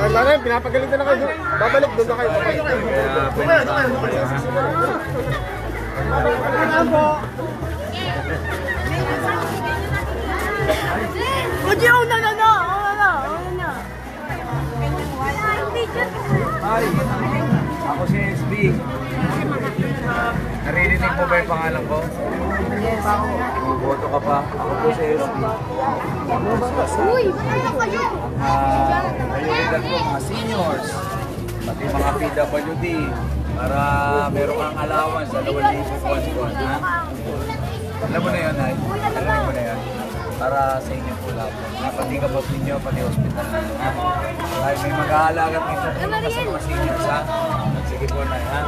Dahan-dahan, pinapagalitan na kayo. Babalik doon na kayo. Hi, ako si SB. Narinig mo ba yung pangalan ko? Yes. Boto ka pa. Ako po si SB. Uy, ano kayo? Prioridad po mga seniors, pati mga PWD, para meron kang allowance sa 2,000 buwan-buwan, ha? Alam mo na yun, Nay? Alam mo na yan? Para sa inyo po lang. Pati kabot ninyo, pati hospital na yun, ha? Dahil may mag-aalagat nito sa mga seniors, ha? Sige po, Nay, ha?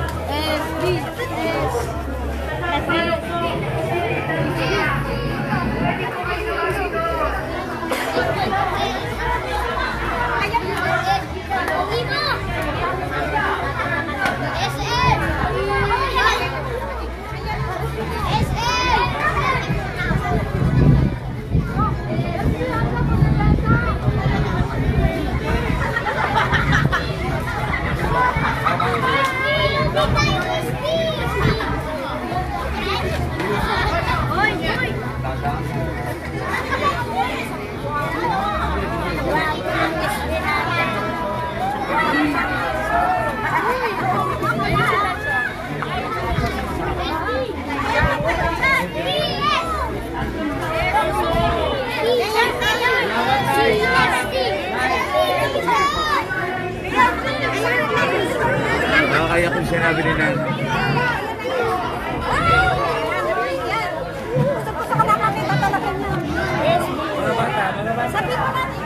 Kaya kung sinabi ni Nan.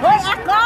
Hoy, ako!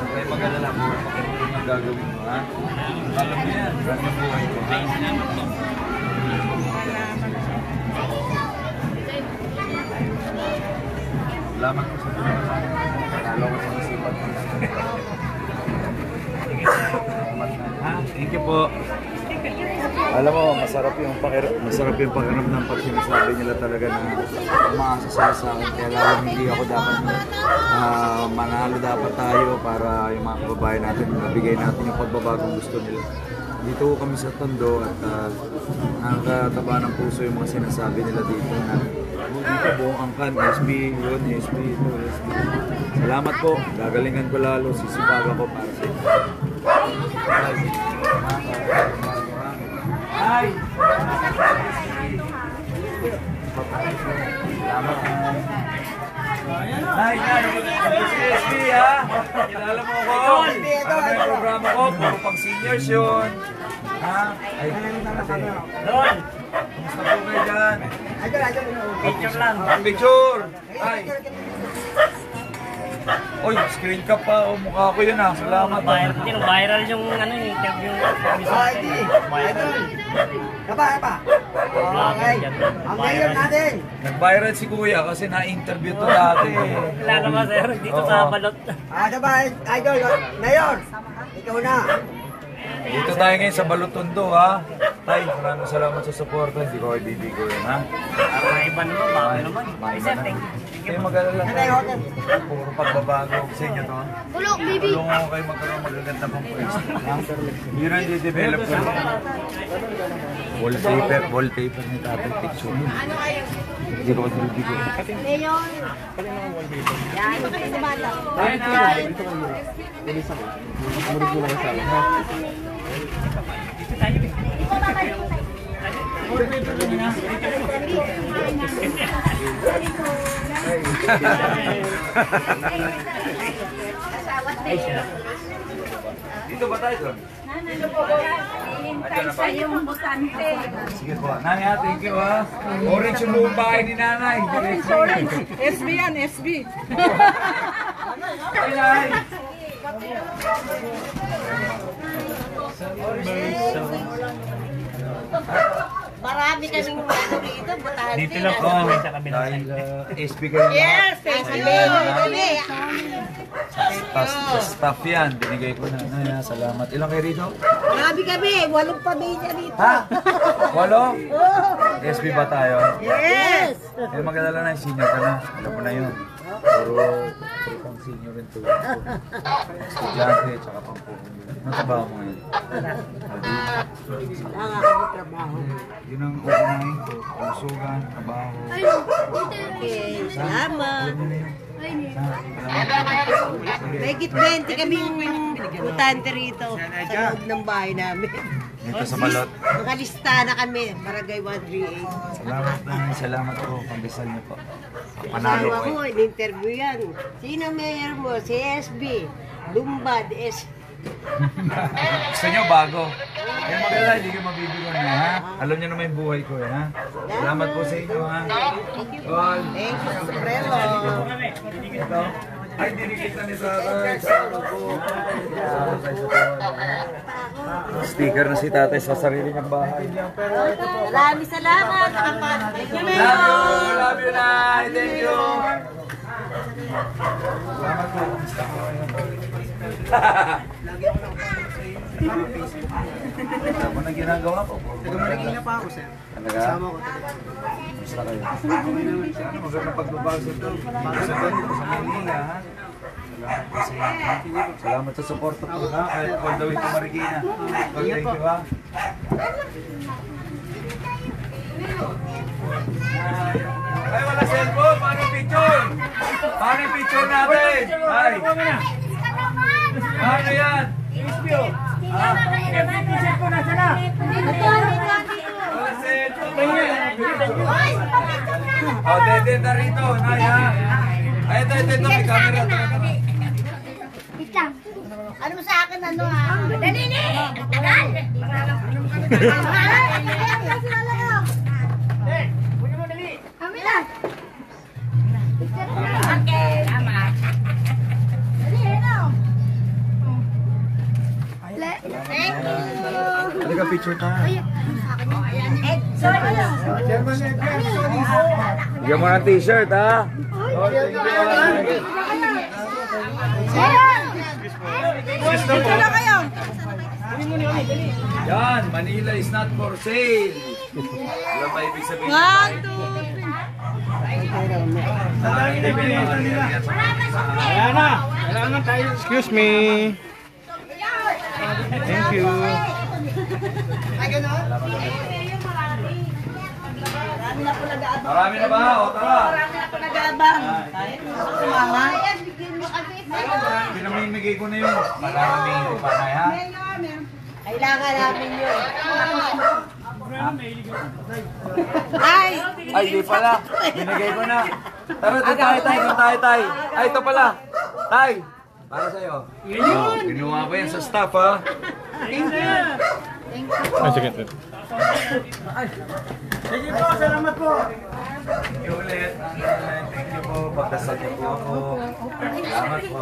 May mag-alala mo ang gagawin mo, ha? Alam mo yan, brand ng buhay ko, ha? Salamat po sa tulong. Lalo ko sa masipag. Ha? Thank you po. Alam mo, masarap yung pakiramdam pag sinasabi nila talaga na umaasa sila sa akin. Kaya lalo hindi ako dapat manalo dapat tayo para yung mga kababayan natin, mabigay natin yung pagbabagong gusto nila. Dito kami sa Tondo at nakakataba ng puso yung mga sinasabi nila dito na dito buong angkan, SB, yun, SB, ito, SB. Salamat po, gagalingan ko lalo, sisipaga ko para sa inyo. Hi! Salamat. Hi, SB ha? Kilala mo ako? Ano yung programa ko? Puro pang seniors yun. Ha? Ay, Don! Kumusta po kayo dyan? Picture lang. Picture! Ay! Oy, screen cap pa. O, mukha ko yun ha. Salamat. Viral yung ano yung interview. Kaba. Okay. Ang mayor natin. Nag-viral si Kuya kasi na-interview to dati. Wala naman sir, dito sa balot. Diba, idol, mayor. Ikaw na. Dito tayo ngayon sa Balutondo ha. Tay, maraming salamat sa suporta. Hindi ko ibibigo yun ha. Maiban mo, bakit naman? Sir, thank you. Kayo mag-alala tayo. Puro pagbabago sa inyo to. Tulog, baby. Tulungan ko kayo magkaroon magaganda pang pwesto. Yun ang di-develop ko. Wallpaper ni Tatay Picture. Hindi ko ibibigo. Leon. Yan, sa bata. Dito ba tayo doon? Yung butante. Sige po. Nanay ha, thank you ha. Orange yung buong bahay ni nanay. SB yan, SB. Ay, nay. Marami kaming ano dito, butante. Dito lang po kami sa kabilang Dahil side. SB kayo lahat. Yes, thank you. Sa staff yan, binigay ko na. Nay ha, salamat. Ilang kayo rito? Marami kami, 8 pamilya dito. Ha? Walo? SB ba tayo? Yes! Eh, mag-alala na, senior ka na. Alam mo na yun. Puro pang senior rin to. Estudyante, tsaka pang po. Anong trabaho mo ngayon? Wala nga kami trabaho. Yun ang uunahin ko. Kalusugan, trabaho. Okay, salamat. Mahigit 20 kaming butante rito sa loob ng bahay namin. Dito sa Balot. Makalista na kami, Barangay 138. Salamat na. Salamat po. Pagdasal niyo po. Panalo Kasama ko ko, eh. in-interview yan. Sino mayor mo? Si SB. Lumbad, Gusto niyo bago? Kaya mag-alala, hindi kayo mabibigo na ha. Alam niyo naman yung buhay ko eh ha. Salamat po sa inyo ha. All. Thank you, Supremo. Ito. Ay, dinikita ni Tatay. Salamat po. Sticker na si Tatay sa sarili niyang bahay. Maraming salamat. Thank you, Mayor. Love you, Nay. Thank you. Salamat po. Ano na ginagawa ko? Nagmaligina pa ako, sir. Talaga? Gusto kayo? Ano magandang pagbabago ito? Sa ganito, sa Manila, ha? Salamat sa support po, ha? Kahit all the way to Marikina. Thank you, ha? Ay, wala cellphone! Paano yung picture? Paano yung picture natin? Ay! Paano yan? Wala cellphone! Oh, dede na rito, Nay, ha? Ay, ito, may camera. Ano mo sa akin, ano ha? Dali ni! Ang tagal! Kami lang! Okay, tama. Dali, ano? Thank you! Halika, picture tayo. Sorry. Bigyan mo ng t-shirt, ha? Dito na kayo. Yan, Manila is not for sale. Alam ba ibig sabihin? 1, 2, 3. Excuse me. Thank you. Marami na ba? O tara. Nag-aabang. Sumama. Pinamimigay ko na yun. Maraming ko pa na ha. Kailangan namin yun. Ay! Ay, di pala. Binigay ko na. Tara, doon tayo, tay. Doon tayo, tay. Ay, ito pala. Tay. Para sa'yo. Oh, kinuha ko yan sa staff, ha? Ay, sige. Sige po, salamat po. Thank you ulit. Thank you po. Pagdasal niyo po ako. Salamat po.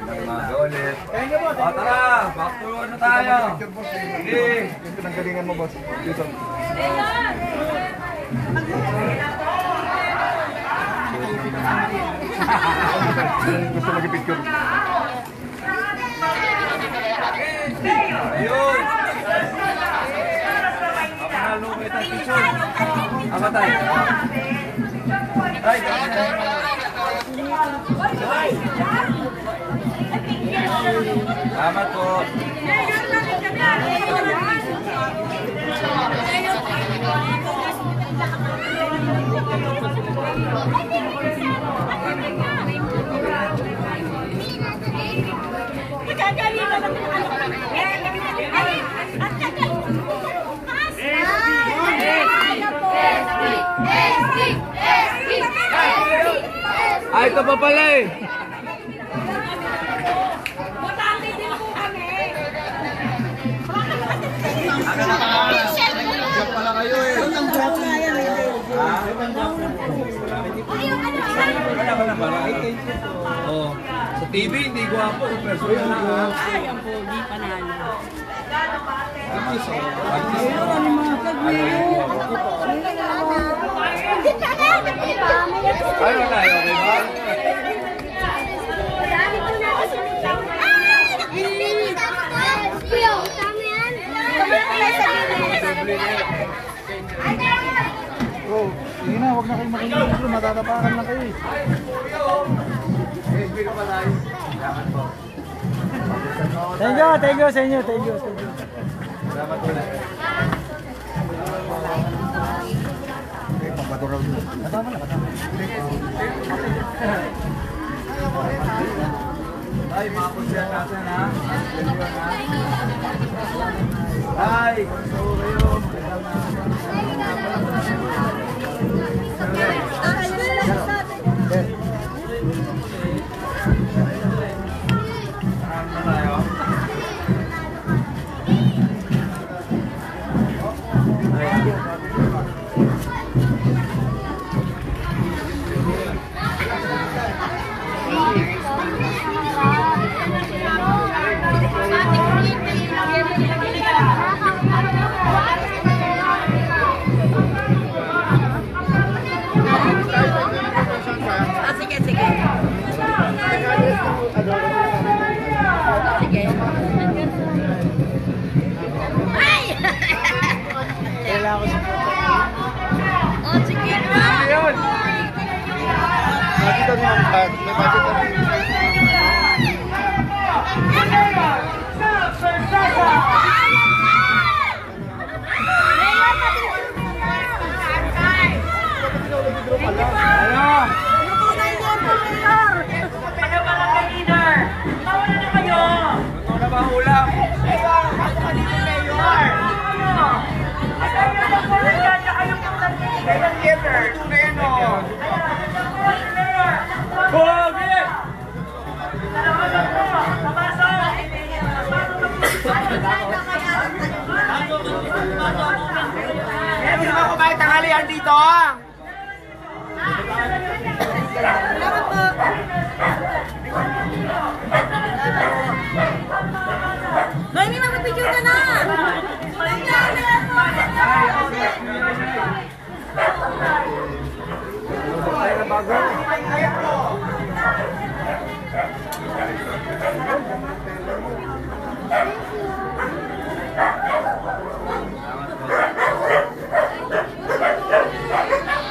Nagmaga ulit. O, tara. Back to ano tayo. Sige. Pinanggalingan mo, boss. Dito. Gusto mag-picture. Ayun. Ako na lumit ang picture. Ako tayo. Ay, salamat po. Ay, ito pa pala eh. Diyan pala kayo eh. Oh, sa TV hindi gwapo, personal lang. Ay, ang pogi panalo. Ano tayo, okay ba? Oh, sige na, huwag na kayo makinig. Matatapakan na kayo eh. Thank you sa inyo, thank you. Salamat ulit. Pampaturaw nyo. Natama na. Ay, mga kusyan natin ha. Ay, gusto kayo. Sige. Sige. Ay! Kailangan ko sa Oh, sige na! Ayun! Budget na may budget na. Ito na ba ang ulam? Gusto mo kumain tanghalian dito? Noemi, magpipicture ka na! Ay, bago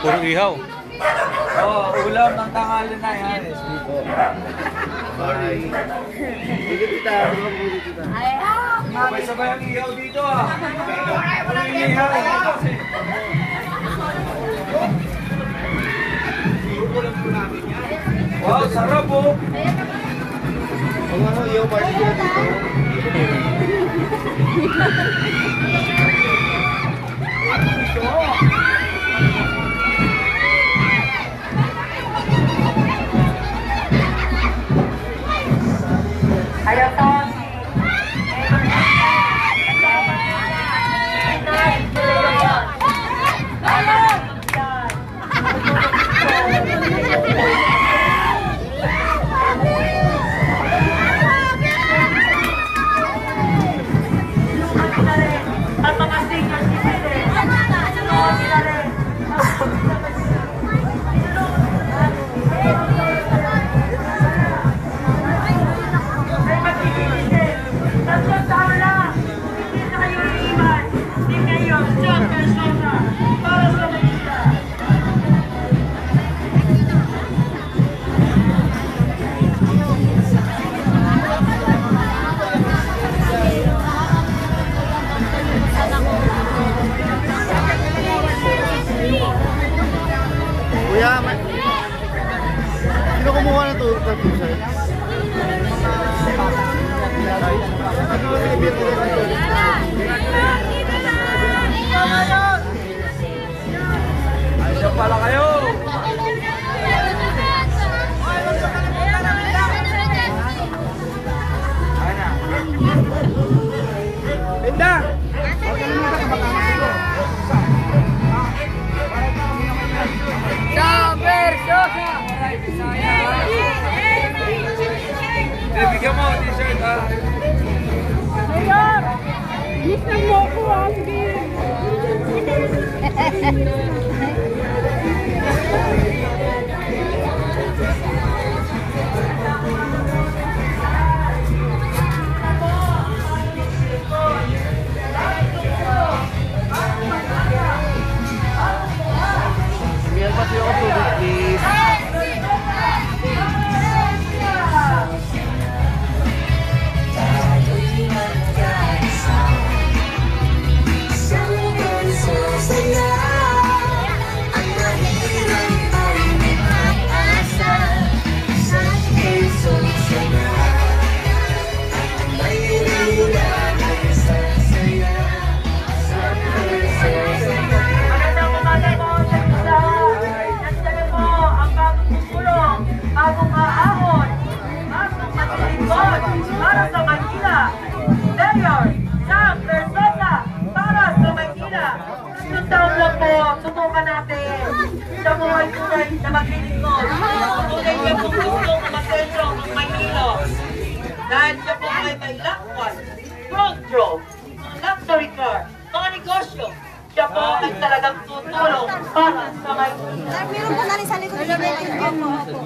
Puro ihaw. Ulam ng tanghali na yan. Dito. Bye. Sabay-sabay ang ihaw dito ah. Walang ihaw. Wow, sarap po. Ihaw party sila dito. Kuya, sino kumuha ng tulog ng t-shirt? Ayos pala kayo. Linda! Bigyan mo t-shirt ha. Mayor! Listen mo ko, Andy! Bigyan pa siya ako tubig, please. Para sa Manila, Mayor Sam Versosa para sa Manila. Yung taon lang po, subukan natin. Siya po ay tunay na maglilingkod. Tunay niya po gustong masentro ng Manila. Dahil siya po ay may lakwan, road draw, luxury car, mga negosyo. Siya po ay talagang tutulong para sa Manila. Meron po natin sa likod ng binigyan mo ako.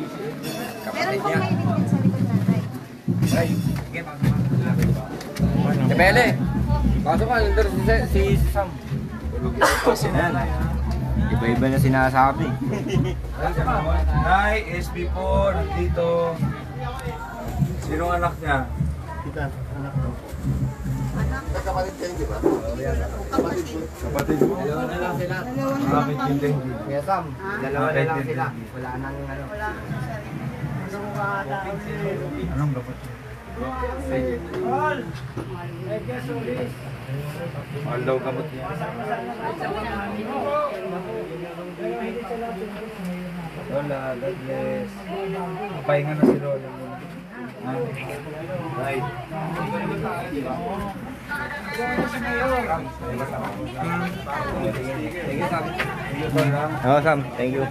Meron po may binigyan sa likod natin. Kapele, pasok ka, nandun si Sam. Kasi na. Iba-iba na sinasabi. Nay, SB4, dito. Sinong anak niya? Kita, anak ko. Kapatid mo? Bakit hindi? Kaya Sam, dalawa na lang sila. Wala nang ano. Anong dapat? Mahal daw gamot niya. Lola, God bless. Pahinga na si Lola muna. Right. Oh, Sam, thank you.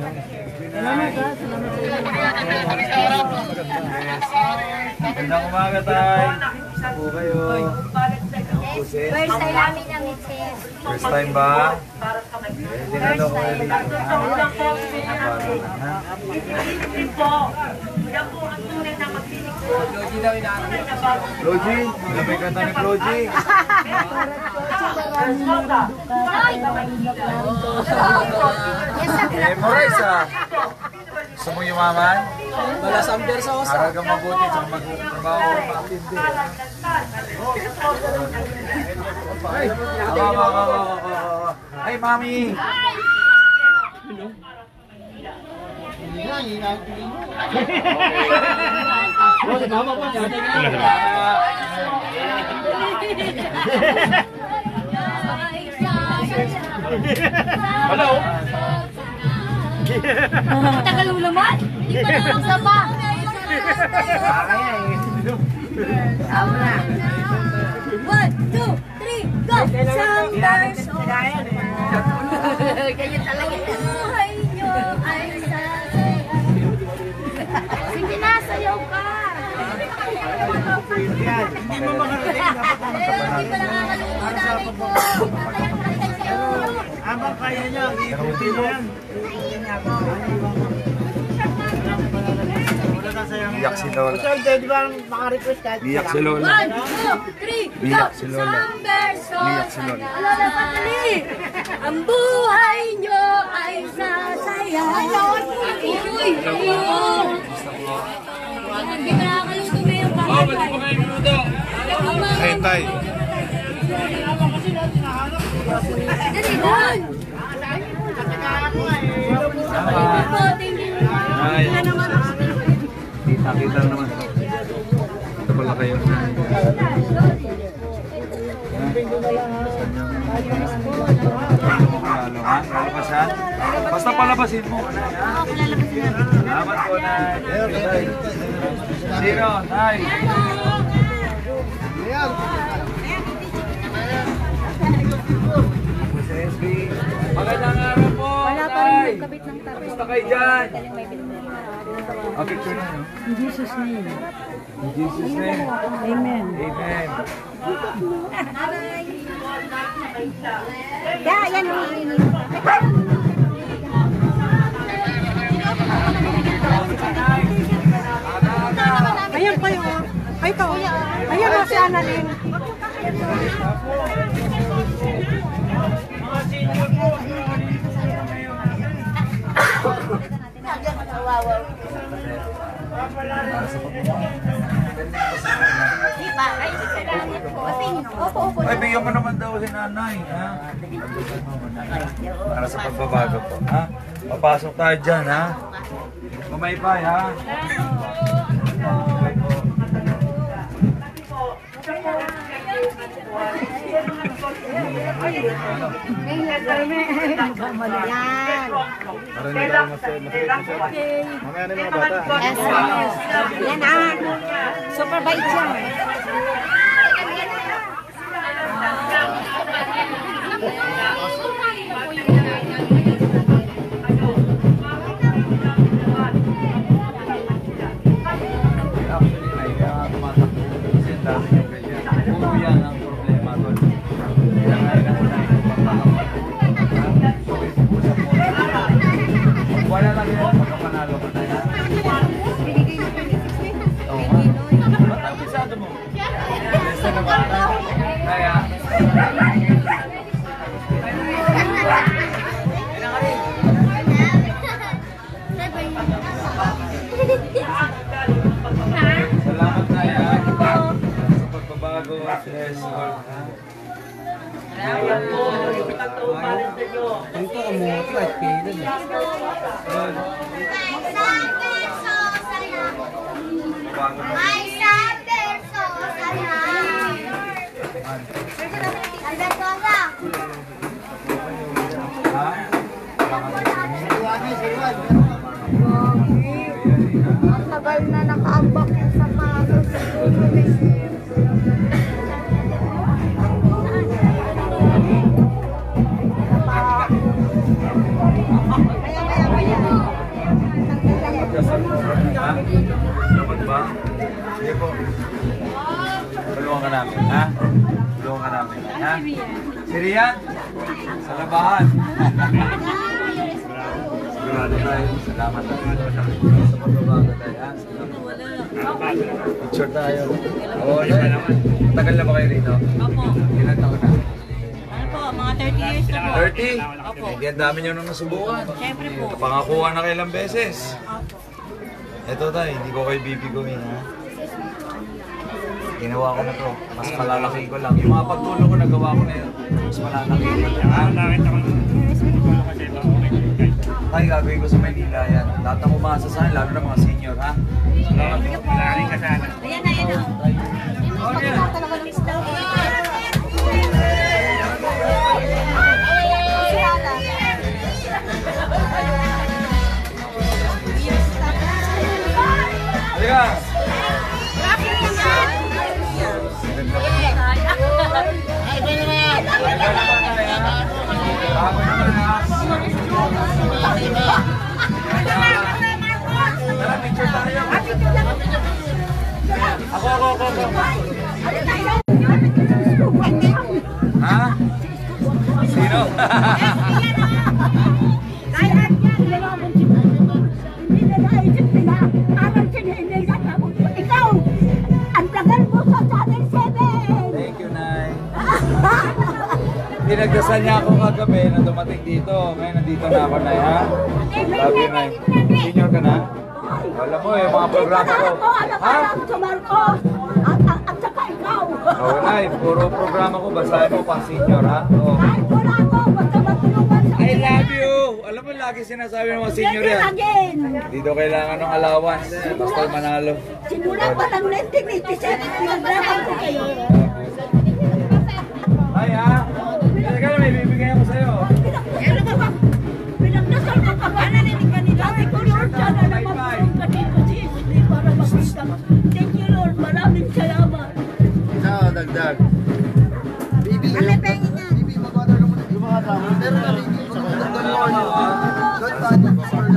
Magandang umaga tayo. Po kayo. tapusin? First time namin na meet siya. First time ba? Para sa Maynila. Hindi na daw kayo. Tatlong taon lang po, pinangatin. Ibig po, yan po ang tunay na maglilingkod. Logi daw inaanap. Logi? Alam mo yung kanta ni Logi? Versosa, para sa Maynila. Memorize ah. Gusto mo yumaman? Wala sa Versosa. Aral kang mabuti sa magtrabaho matindi. Ay, ay, mami! Hello? Tagal mo naman? Di pa naman sa pa. Tama na. 1, 2, 3, go! Summers Ganyan talaga. Buhay nyo ay sasaya. Sige na, sayaw ka. Hindi mo makarating. Hindi pa nakakaluto namin po. Habang kaya niya, iikutin niya yan. Iyak si Lola. Sir, di ba maka-request kahit Iyak si Lola. 1, 2, 3, go! Iyak si Lola. Summers Iyak si Lola. Lola Patali! Ang buhay nyo ay sasaya. Uy! Hindi pa nakakaluto na yung pangatay. Hey, tay. Dali, doon! Ay. Kita naman. Ito pala kayo. Halo, ha? Lalabasan? Basta palabasin mo. Salamat po, Nay. Zero, Nay. Magandang araw po. Wala pa rin magkabit ng tabi. Basta kayo dyan. Picture na, no? In Jesus' name. In Jesus' name. Amen. Amen. Yan Ayan pa yun. Ay, ito. Ayan o si Annalyn. Ay, bigyan mo naman daw si nanay, ha? Para sa pagbabago po, ha? Papasok tayo dyan, ha? Kumaypay, ha? Yan. Para hindi tayo masakit na siya. Mamaya na yung mga bata. Yan ah. Super bait siya. Actually, ay tumatakbo. Kasi ang dami yung ganyan. Puro yan ang problema doon. Kaya nga yun ang tayo pagkakapat. Wala lang yun. Pagkapanalo ka na yan. Oo nga. Ba't ang pisado mo? Besta naman. Kaya. Salamat na yan. Sa pagbabago. Yes, Lord. Ayan po, yung tatlong parin sa inyo. Ito ang mga flight kailan. Lord. Bago na. Ay, sa perso, sana. Albertosa. Ha? Ang tagal na nakaambak yung sapatos. Magdasal po. Ha? Dapat ba? Sige po. Tulungan ka namin, ha? Tulungan ka namin. Si Rian? Sa labahan. Sigurado tayo. Salamat tayo. Sa pagbabago tayo. Ha? Picture tayo. Oo, tagal na ba kayo rito? Opo. Ilan taon na? Ano po, mga 30 years na po. 30? Hindi, ang dami nyo nung nasubukan. Siyempre po. Napangakuha na kayo ilang beses. Ito tayo, hindi ko kayo bibiguin ha. Ginawa ko na to. Mas malalaki ko lang. Yung mga pagtulong ko, nagawa ko na yun. Mas malalaki ko lang. Ha? Nakita ko kasi ito. Ay, gagawin ko sa Maynila yan. Lahat ng umasa sa akin, lalo na mga senior, ha? Salamat po. Laring ka sana. Ayan na, ayan na. Okay. Halika! Tara, picture tayo. Ako. Ha? Sino? Ikaw, ang tagal mo sa Channel 7. Thank you, Nay. Pinagdasal niya ako kagabi na dumating dito. Ngayon nandito na ako, Nay, ha? Love you, Nay. Senior ka na? Alam mo yung mga programa ko. Ha? Sa Marcos, at saka ikaw. Oo, Nay. Puro programa ko. Basahin mo pang senior, ha? Oo. Kahit wala ako, basta matulungan sa I love you! Alam mo, lagi sinasabi ng mga senior yan. again. Dito kailangan ng allowance. Basta manalo. Simulan pa ng 1987, pinaglaban ko kayo. Ay, ha? Teka, may bibigay ako sa'yo. Pinagdasal ko ka ba? Naninig ka nila? Sabi ko, Lord, sana naman po ka dito si Isli para makita. Thank you, Lord. Maraming salamat. Isa, dagdag. Bibi, Bibi, mag-order ka muna. Yung mga drama. Meron na, Bibi. Mag-order ka muna. Don't panic.